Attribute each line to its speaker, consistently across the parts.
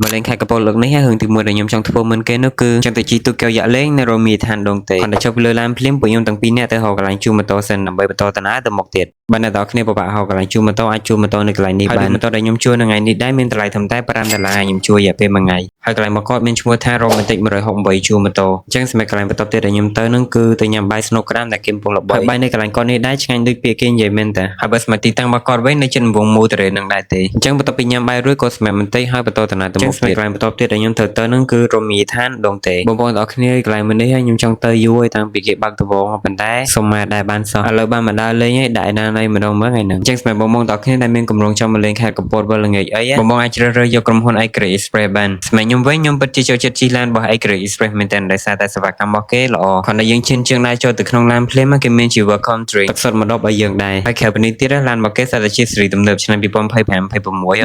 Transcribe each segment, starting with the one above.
Speaker 1: មកលេងខេត្តកំពតលើកនេះហើយរឿងទី1ដែលខ្ញុំចង់ធ្វើមុនគេនោះគឺចង់ទៅជិះទូកកែវយ៉ាក់លេងនៅរមណីយដ្ឋានដងតេគាត់ទៅចុះពីលើឡានភ្លាមពួកខ្ញុំទាំងពីរនាក់ទៅហៅកន្លែងជួលម៉ូតូសិនដើម្បីបន្តដំណើរទៅមុខទៀតបើអ្នកទាំងគ្នាពិបាកហៅកន្លែងជួលម៉ូតូអាចជួលម៉ូតូនៅកន្លែងនេះបានម៉ូតូដែលខ្ញុំជួលនៅថ្ងៃនេះដែរមានតម្លៃត្រឹមតែ$5ខ្ញុំជួលរយៈពេល1ថ្ងៃហើយកន្លែងមកគាត់មានឈ្មោះថា Romantic 168ជួលម៉ូតូអញ្ចឹងសម្រាប់កន្លែងបន្ទាប់ទៀតដែលខ្ញុំទៅនឹងគឺទៅញ៉ាំបាយស្នូកក្រាមដែលគេកំពុងល្បីហើយបាយនៅកន្លែងគាត់នេះដែរឆ្ងាញ់ដូចពាក្យគេនិយាយមែនតើហើយបើស្មាទីតាំងរបស់គាត់វិញនៅជិតរង្វង់មូលទរេនឹងដែរទេអញ្ចឹងបន្ទាប់ពីញ៉ាំបាយរួចក៏សម្រាប់បន្តិចហើយបន្តដំណើរទៅមុខទៀតកន្លែងបន្ទាប់ទៀតដែលខ្ញុំត្រូវទៅនឹងគឺរមណីយដ្ឋានដងតេបងប្អូនទាំងអស់គ្នាកន្លែងមួយនេះខ្ញុំចង់ទៅយូរហើយតាំងពីគេបើកទ្វារប៉ុន្តែសុំមកដែរបានសោះឥឡូវបានមកដើរលេងហើយដាក់ឯណាណៃម្ដងមើលថ្ងៃហ្នឹងអញ្ចឹងសម្រាប់បងប្អូនទាំងអស់គ្នាដែលមានកម្រងចង់មកលេងខេត្តកំពតវល់ល្ងាចអីបងប្អូនអាចជ្រើសរើសយកក្រុមហ៊ុន iCreate Express បានសម្រាប់ខ្ញុំវិញខ្ញុំពិតជាចូលចិត្តជិះឡានរបស់ iCreate Express មែនទែនដោយសារតែសេវាកម្មរបស់គេល្អគ្រាន់តែយើងឈានជើងដៃចូលទៅក្នុងឡានភ្លាមគេមានជា welcome drink ទឹកសុទ្ធមកដបឲ្យយើងដែរហើយក្រៅពីនេះទៀតឡានរបស់គេសិតតែជាស៊េរីទំនើបឆ្នាំ2025-26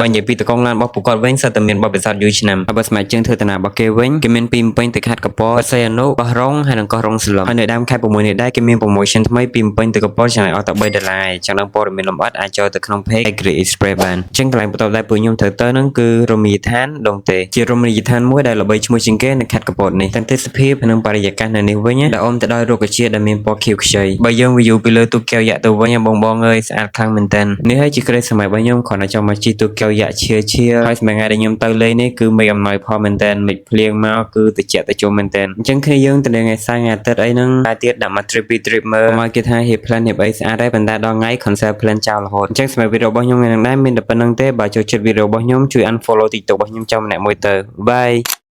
Speaker 1: បើនិយាយពីតកងឡានរបស់ពួកគាត់វិញសិតតែមានបទពិសោធន៍យូរឆ្នាំហើយបើស្ម័គ្រជើងធ្វើដំណើររបស់គេវិញគេមានពីភ្នំពេញទៅខេត្តកំពតសីហនុបោះរងហើយនិងកោះរងស្លឹមហើយនៅដើមខែ6នេះដែរគេមាន promotion ថ្មីពីភ្នំពេញទៅកំពតចំណាយអស់តែ$3ចាំដល់ព័ត៌មានលម្អិតអាចចូលទៅក្នុង page iCreate Express បានអញ្ចឹងកន្លែងបន្ទាប់ដែលពួកខ្ញុំត្រូវទៅនឹងគឺរមណីយដ្ឋានដងតេជារមណីយដ្ឋានមួយដែលល្បីឈ្មោះជាងគេនៅខេត្តកំពតនេះទាំងទេសភាពនិងបរិយាកាសនៅនេះវិញដែលអមទៅដោយរុក្ខជាតិដែលមានពណ៌ខៀវខ្ចីបើយើង view ពីលើទូកកែវយ៉ាក់ទៅវិញបងអើយស្អាតខ្លាំងមែនទែននេះហើយជាក្តីសម័យរបស់ខ្ញុំគ្រាន់តែចង់មកជិះទូកកែវយ៉ាក់ឈៀហើយសម្រាប់ថ្ងៃដែលខ្ញុំទៅលេងនេះគឺមេឃអំណោយផលមែនទែនមេឃភ្លៀងមកគឺត្រជាក់ត្រជុំមែនទែនអញ្ចឹងគ្នាយើងទៅថ្ងៃសៅរ៍ថ្ងៃអាទិត្យអីហ្នឹងតែទៀតដាក់មក trip មើលមកគេថាហៀប plan ហៀបអីស្អាតហើយប៉ុន្តែដល់ថ្ងៃ cancel plan ចោលរហូតអញ្ចឹងសម្រាប់វីដេអូរបស់ខ្ញុំថ្ងៃនេះដែរមានតែប៉ុណ្្នឹងទេបើចូលចិត្តវីដេអូរបស់ខ្ញុំជួយ unfollow TikTok របស់ខ្ញុំចោលម្នាក់មួយទៅ bye